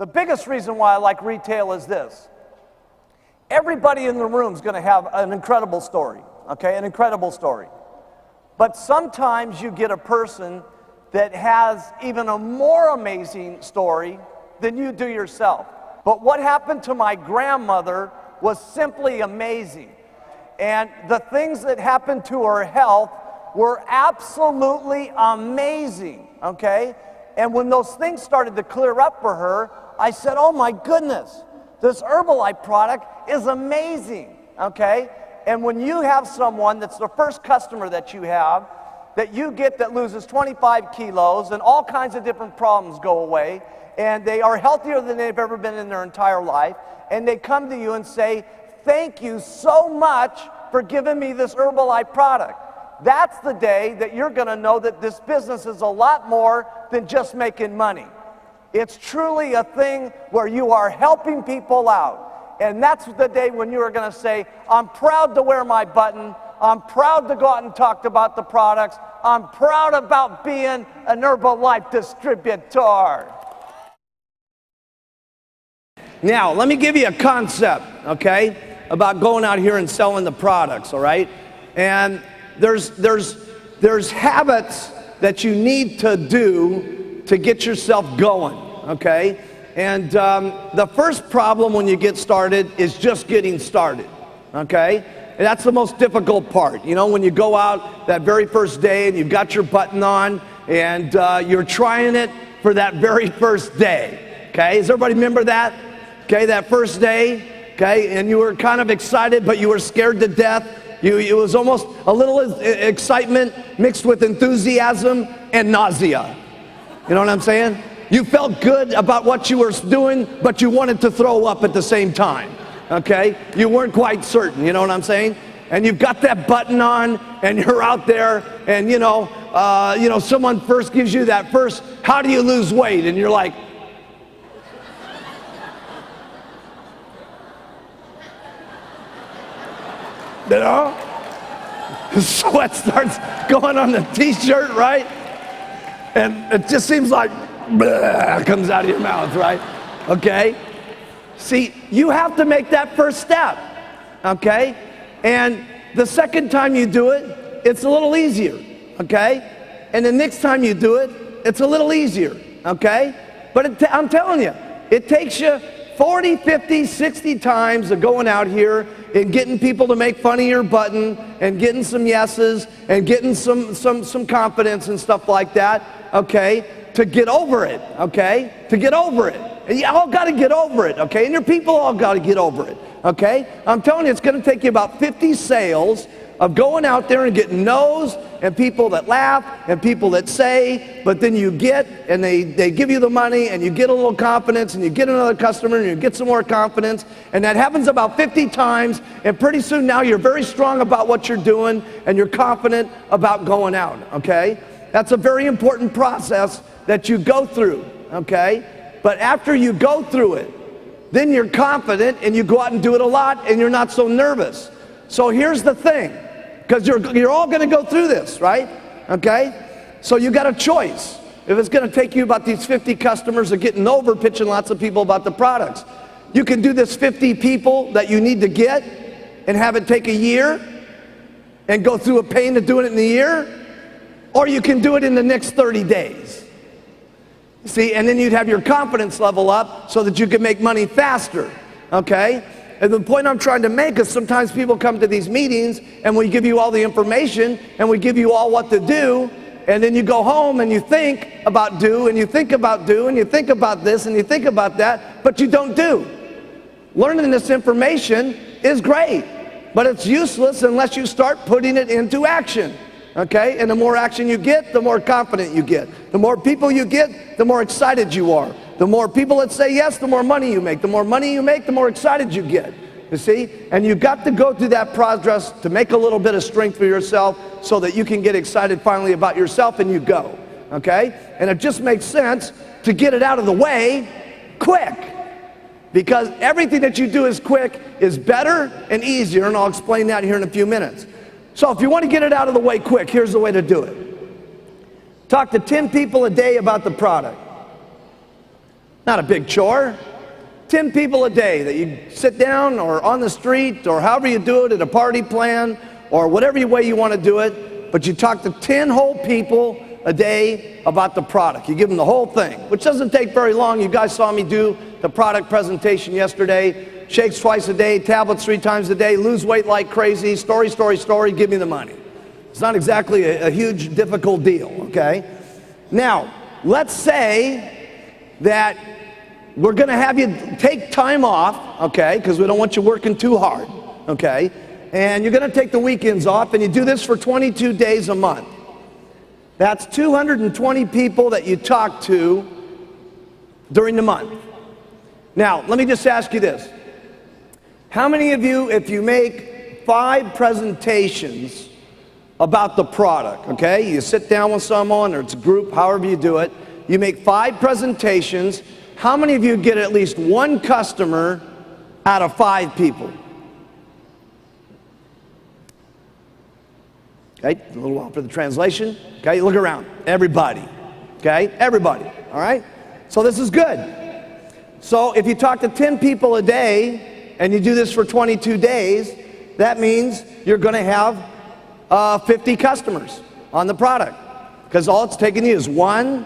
The biggest reason why I like retail is this. Everybody in the room is going to have an incredible story, okay? An incredible story. But sometimes you get a person that has even a more amazing story than you do yourself. But what happened to my grandmother was simply amazing. And the things that happened to her health were absolutely amazing, okay? And when those things started to clear up for her, I said, oh my goodness, this Herbalife product is amazing, okay? And when you have someone that's the first customer that you have, that you get that loses 25 kilos and all kinds of different problems go away, and they are healthier than they've ever been in their entire life, and they come to you and say, thank you so much for giving me this Herbalife product. That's the day that you're going to know that this business is a lot more than just making money. It's truly a thing where you are helping people out. And that's the day when you are going to say, I'm proud to wear my button. I'm proud to go out and talk about the products. I'm proud about being an Herbalife distributor. Now, let me give you a concept, okay, about going out here and selling the products, all right? And there's habits that you need to do to get yourself going, okay? And the first problem when you get started is just getting started, okay? And that's the most difficult part. You know, when you go out that very first day and you've got your button on and you're trying it for that very first day, okay? Does everybody remember that? Okay, that first day, okay, and you were kind of excited, but you were scared to death. It was almost a little excitement mixed with enthusiasm and nausea. You know what I'm saying? You felt good about what you were doing, but you wanted to throw up at the same time, okay? You weren't quite certain, you know what I'm saying? And you've got that button on, and you're out there, and you know, someone first gives you that first, how do you lose weight? And you're like, you know, sweat starts going on the t-shirt, right? And it just seems like bleh, comes out of your mouth, right? Okay? See, you have to make that first step, okay? And the second time you do it, it's a little easier, okay? And the next time you do it, it's a little easier, okay? But I'm telling you, it takes you 40, 50, 60 times of going out here and getting people to make fun of your button and getting some yeses and getting some confidence and stuff like that, okay, to get over it, okay, to get over it. And you all got to get over it, okay, and your people all got to get over it, okay. I'm telling you, it's going to take you about 50 sales of going out there and getting no's and people that laugh and people that say, but then you get, and they give you the money and you get a little confidence and you get another customer and you get some more confidence, and that happens about 50 times, and pretty soon now you're very strong about what you're doing and you're confident about going out, okay? That's a very important process that you go through, okay? But after you go through it, then you're confident and you go out and do it a lot and you're not so nervous. So here's the thing. Because you're all going to go through this, right? Okay? So you got a choice. If it's going to take you about these 50 customers of getting over pitching lots of people about the products, you can do this 50 people that you need to get and have it take a year and go through a pain of doing it in a year, or you can do it in the next 30 days. See, and then you'd have your confidence level up so that you can make money faster, okay? And the point I'm trying to make is sometimes people come to these meetings and we give you all the information and we give you all what to do, and then you go home and you think about do and you think about do and you think about this and you think about that, but you don't do. Learning this information is great, but it's useless unless you start putting it into action. Okay? And the more action you get, the more confident you get. The more people you get, the more excited you are. The more people that say yes, the more money you make. The more money you make, the more excited you get. You see? And you've got to go through that process to make a little bit of strength for yourself so that you can get excited finally about yourself, and you go. Okay? And it just makes sense to get it out of the way quick. Because everything that you do is quick is better and easier, and I'll explain that here in a few minutes. So if you want to get it out of the way quick, here's the way to do it. Talk to 10 people a day about the product. Not a big chore. 10 people a day that you sit down or on the street or however you do it at a party plan or whatever way you want to do it, but you talk to 10 whole people a day about the product. You give them the whole thing, which doesn't take very long. You guys saw me do the product presentation yesterday. Shakes twice a day, tablets 3 times a day, lose weight like crazy, story, give me the money. It's not exactly a huge, difficult deal, okay? Now, let's say that we're gonna have you take time off, okay, because we don't want you working too hard, okay? And you're gonna take the weekends off, and you do this for 22 days a month. That's 220 people that you talk to during the month. Now, let me just ask you this. How many of you, if you make 5 presentations about the product, okay? You sit down with someone, or it's a group, however you do it, you make 5 presentations, how many of you get at least 1 customer out of 5 people? Okay, a little while for the translation. Okay, look around. Everybody. Okay, everybody. All right? So this is good. So if you talk to 10 people a day and you do this for 22 days, that means you're going to have 50 customers on the product. Because all it's taking you is 1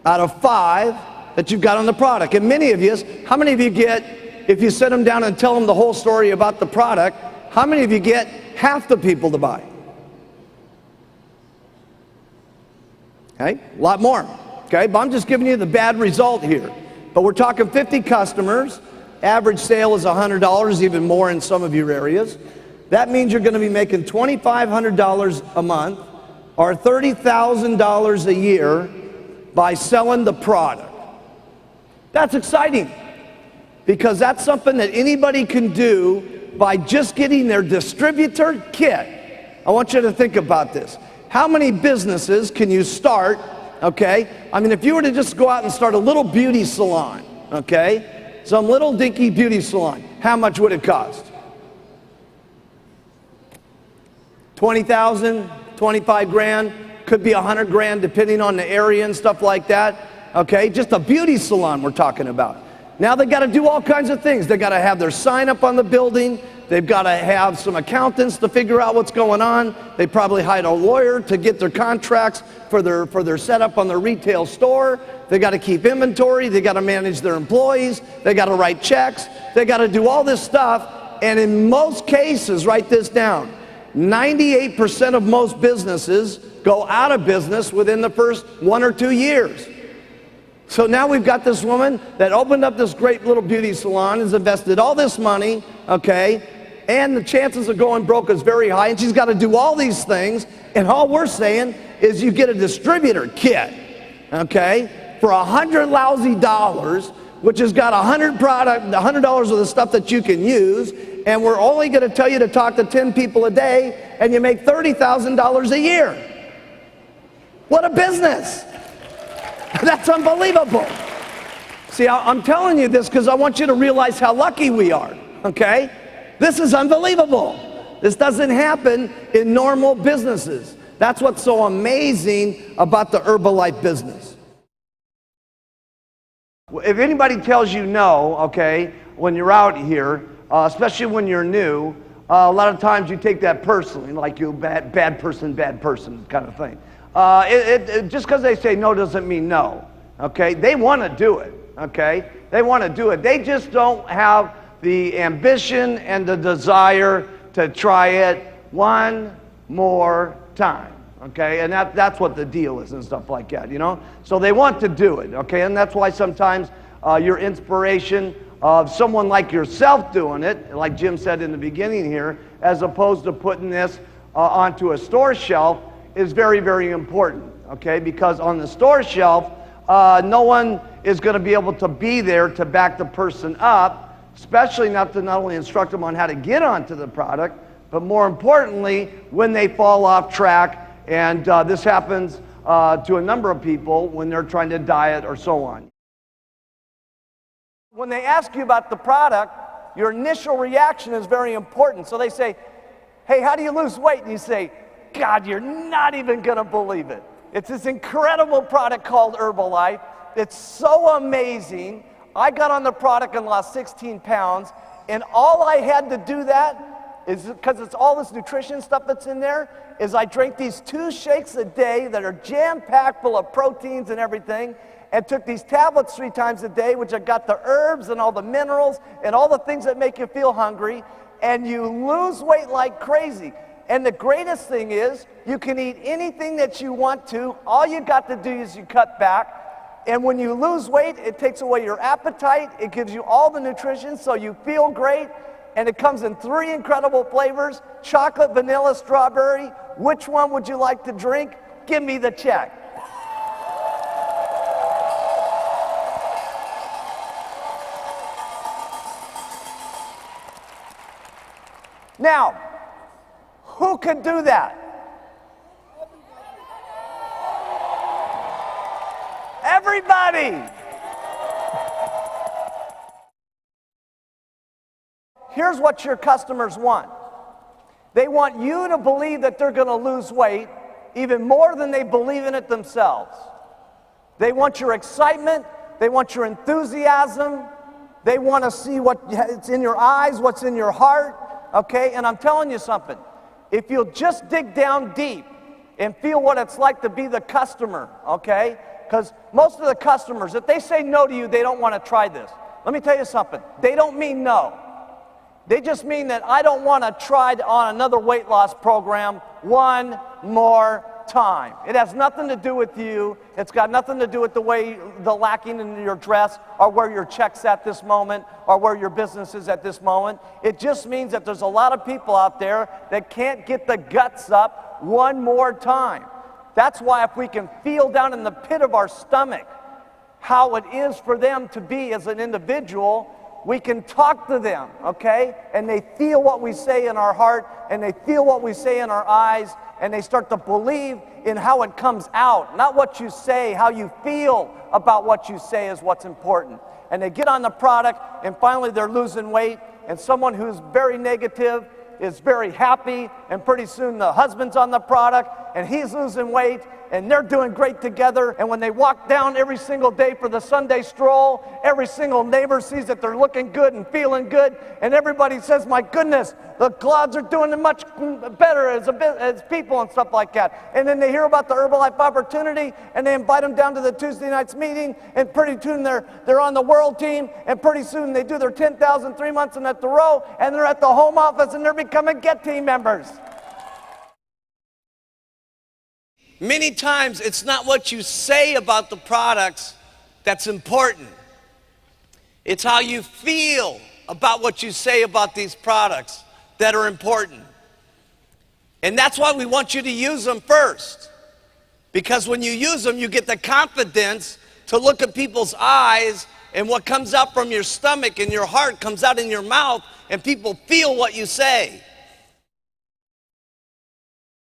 out of 5 that you've got on the product. And many of you, how many of you get, if you sit them down and tell them the whole story about the product, how many of you get half the people to buy? Okay, a lot more. Okay, but I'm just giving you the bad result here. But we're talking 50 customers. Average sale is $100, even more in some of your areas. That means you're going to be making $2,500 a month or $30,000 a year by selling the product. That's exciting because that's something that anybody can do by just getting their distributor kit. I want you to think about this. How many businesses can you start, okay? I mean, if you were to just go out and start a little beauty salon, okay? Some little dinky beauty salon, how much would it cost? 20,000, 25 grand, could be 100 grand depending on the area and stuff like that, okay? Just a beauty salon we're talking about. Now they got to do all kinds of things. They got to have their sign up on the building. They've got to have some accountants to figure out what's going on. They probably hired a lawyer to get their contracts for their setup on their retail store. They got to keep inventory. They got to manage their employees. They got to write checks. They got to do all this stuff. And in most cases, write this down, 98% of most businesses go out of business within the first 1 or 2 years. So now we've got this woman that opened up this great little beauty salon, has invested all this money, okay, and the chances of going broke is very high, and she's got to do all these things, and all we're saying is you get a distributor kit, okay, for $100 lousy dollars, which has got $100 of the stuff that you can use, and we're only going to tell you to talk to 10 people a day, and you make $30,000 a year. What a business! That's unbelievable. See, I'm telling you this because I want you to realize how lucky we are, okay? This is unbelievable. This doesn't happen in normal businesses. That's what's so amazing about the Herbalife business. If anybody tells you no, okay, when you're out here, especially when you're new, a lot of times you take that personally, like you bad person kind of thing. Just because they say no doesn't mean no, okay? They want to do it, okay? They want to do it. They just don't have the ambition and the desire to try it one more time, okay? And that's what the deal is and stuff like that, you know? So they want to do it, okay? And that's why sometimes your inspiration of someone like yourself doing it, like Jim said in the beginning here, as opposed to putting this onto a store shelf, is very, very important, okay? Because on the store shelf, no one is going to be able to be there to back the person up, especially not only instruct them on how to get onto the product, but more importantly, when they fall off track, and this happens to a number of people when they're trying to diet or so on. When they ask you about the product, your initial reaction is very important. So they say, hey, how do you lose weight? And you say, God, you're not even going to believe it. It's this incredible product called Herbalife. It's so amazing. I got on the product and lost 16 pounds, and all I had to do that is, because it's all this nutrition stuff that's in there, is I drank these 2 shakes a day that are jam-packed full of proteins and everything, and took these tablets 3 times a day, which have got the herbs and all the minerals and all the things that make you feel hungry, and you lose weight like crazy. And the greatest thing is, you can eat anything that you want to. All you got to do is you cut back. And when you lose weight, it takes away your appetite. It gives you all the nutrition so you feel great. And it comes in 3 incredible flavors: chocolate, vanilla, strawberry. Which one would you like to drink? Give me the check. Now, who could do that? Everybody! Here's what your customers want. They want you to believe that they're going to lose weight even more than they believe in it themselves. They want your excitement. They want your enthusiasm. They want to see what's in your eyes, what's in your heart. Okay? And I'm telling you something. If you'll just dig down deep and feel what it's like to be the customer, okay? Because most of the customers, if they say no to you, they don't want to try this. Let me tell you something. They don't mean no. They just mean that I don't want to try on another weight loss program one more time. It has nothing to do with you. It's got nothing to do with the lacking in your dress, or where your check's at this moment, or where your business is at this moment. It just means that there's a lot of people out there that can't get the guts up one more time. That's why if we can feel down in the pit of our stomach how it is for them to be as an individual, we can talk to them, okay? And they feel what we say in our heart, and they feel what we say in our eyes, and they start to believe in how it comes out. Not what you say, how you feel about what you say is what's important. And they get on the product, and finally they're losing weight, and someone who's very negative is very happy, and pretty soon the husband's on the product, and he's losing weight, and they're doing great together. And when they walk down every single day for the Sunday stroll, every single neighbor sees that they're looking good and feeling good, and everybody says, my goodness, the clouds are doing much better as people and stuff like that. And then they hear about the Herbalife opportunity, and they invite them down to the Tuesday night's meeting, and pretty soon they're on the world team, and pretty soon they do their 10,000 3 months in a row, and they're at the home office, and they're becoming Get Team members. Many times, it's not what you say about the products that's important. It's how you feel about what you say about these products that are important. And that's why we want you to use them first. Because when you use them, you get the confidence to look at people's eyes, and what comes out from your stomach and your heart comes out in your mouth, and people feel what you say.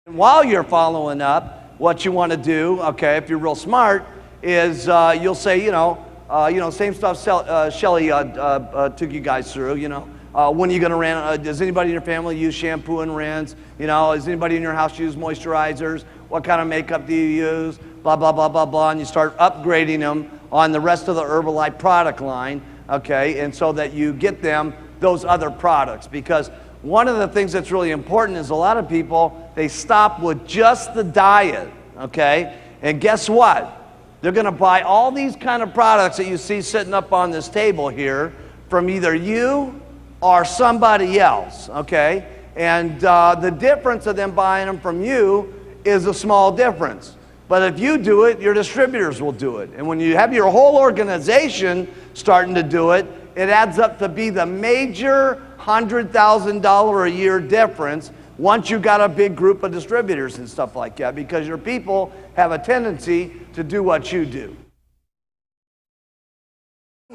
And while you're following up, what you want to do, okay, if you're real smart, is you'll say, same stuff Shelly took you guys through, when are you going to rinse? Does anybody in your family use shampoo and rinse? Does anybody in your house use moisturizers? What kind of makeup do you use? Blah, blah, blah, blah, blah. And you start upgrading them on the rest of the Herbalife product line, okay, and so that you get them those other products. Because one of the things that's really important is a lot of people, they stop with just the diet, okay? And guess what? They're going to buy all these kind of products that you see sitting up on this table here from either you or somebody else, okay? And the difference of them buying them from you is a small difference. But if you do it, your distributors will do it. And when you have your whole organization starting to do it, it adds up to be the major $100,000 a year difference once you got a big group of distributors and stuff like that, because your people have a tendency to do what you do.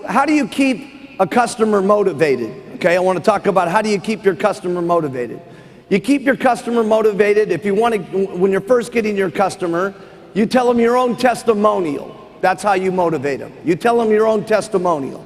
How do you keep a customer motivated? Okay, I want to talk about how do you keep your customer motivated. You keep your customer motivated if you want to, when you're first getting your customer, you tell them your own testimonial. That's how you motivate them. You tell them your own testimonial.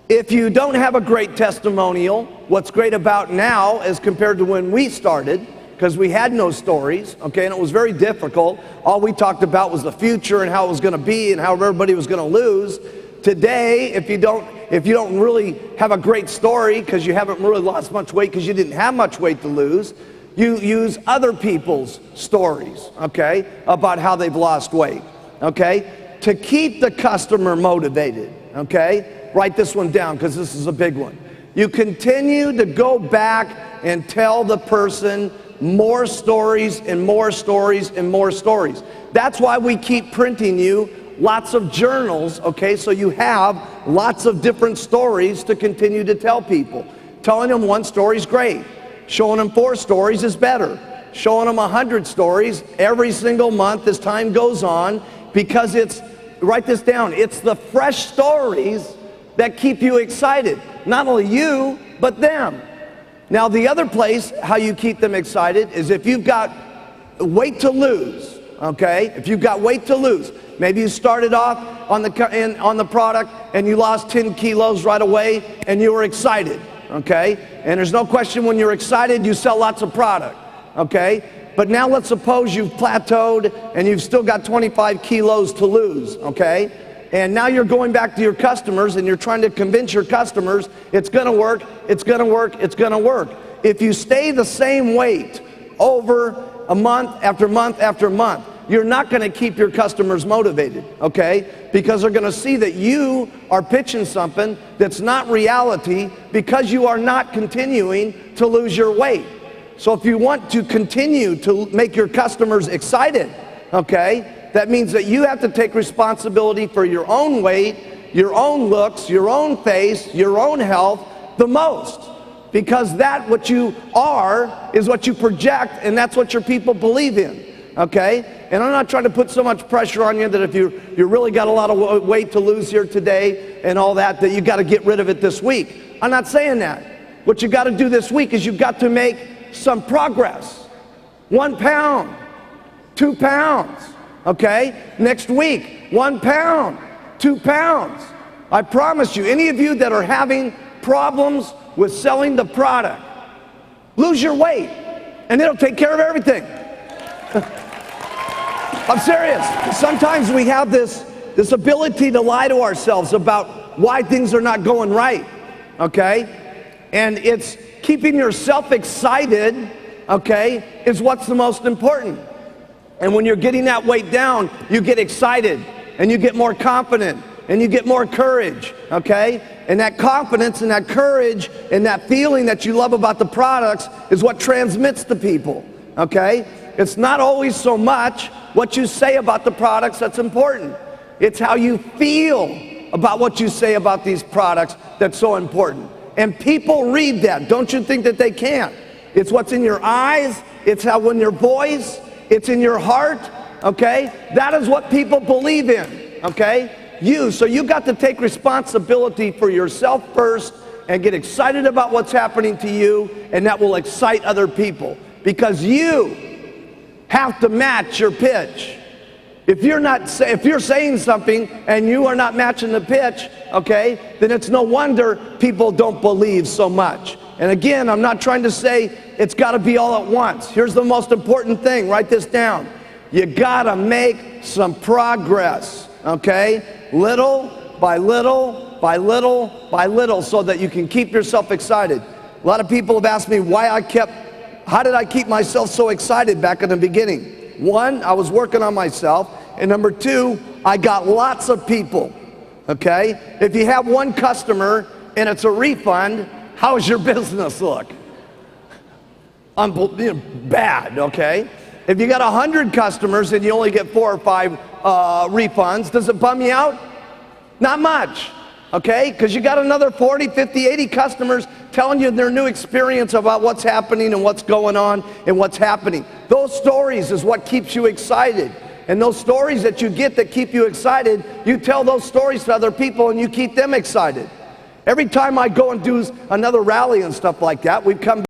If you don't have a great testimonial, what's great about now as compared to when we started because we had no stories, okay, and it was very difficult. All we talked about was the future and how it was going to be and how everybody was going to lose. Today, if you don't really have a great story because you haven't really lost much weight because you didn't have much weight to lose, you use other people's stories, okay, about how they've lost weight, okay, to keep the customer motivated, okay? Write this one down because this is a big one. You continue to go back and tell the person more stories and more stories and more stories. That's why we keep printing you lots of journals, okay, so you have lots of different stories to continue to tell people. Telling them one story is great. Showing them 4 stories is better. Showing them 100 stories every single month as time goes on, because it's, write this down, it's the fresh stories that keep you excited. Not only you, but them. Now the other place how you keep them excited is if you've got weight to lose, okay? If you've got weight to lose, maybe you started off on the product and you lost 10 kilos right away and you were excited, okay? And there's no question when you're excited you sell lots of product, okay? But now let's suppose you've plateaued and you've still got 25 kilos to lose, okay? And now you're going back to your customers and you're trying to convince your customers it's gonna work, it's gonna work, it's gonna work. If you stay the same weight over a month after month after month, you're not gonna keep your customers motivated, okay? Because they're gonna see that you are pitching something that's not reality because you are not continuing to lose your weight. So if you want to continue to make your customers excited, okay, that means that you have to take responsibility for your own weight, your own looks, your own face, your own health the most. Because that what you are is what you project, and that's what your people believe in, okay? And I'm not trying to put so much pressure on you that if you really got a lot of weight to lose here today and all that you got to get rid of it this week. I'm not saying that. What you got to do this week is you've got to make some progress. 1 pound, 2 pounds. Okay, next week, 1 pound, 2 pounds. I promise you, any of you that are having problems with selling the product, lose your weight and it'll take care of everything. I'm serious. Sometimes we have this ability to lie to ourselves about why things are not going right, okay? And it's keeping yourself excited, okay, is what's the most important. And when you're getting that weight down, you get excited and you get more confident and you get more courage, okay? And that confidence and that courage and that feeling that you love about the products is what transmits to people, okay? It's not always so much what you say about the products that's important. It's how you feel about what you say about these products that's so important. And people read that. Don't you think that they can't? It's what's in your eyes. It's how in your voice. It's in your heart, okay? That is what people believe in, okay? So you got to take responsibility for yourself first and get excited about what's happening to you, and that will excite other people because you have to match your pitch. If you're saying something and you are not matching the pitch, okay, then it's no wonder people don't believe so much. And again, I'm not trying to say it's got to be all at once. Here's the most important thing. Write this down. You got to make some progress, okay? Little by little by little by little so that you can keep yourself excited. A lot of people have asked me how did I keep myself so excited back in the beginning? 1, I was working on myself. And number 2, I got lots of people, okay? If you have 1 customer and it's a refund, how does your business look? Bad, okay? If you got 100 customers and you only get 4 or 5 refunds, does it bum you out? Not much, okay? Because you got another 40, 50, 80 customers telling you their new experience about what's happening and what's going on and what's happening. Those stories is what keeps you excited. And those stories that you get that keep you excited, you tell those stories to other people and you keep them excited. Every time I go and do another rally and stuff like that, we've come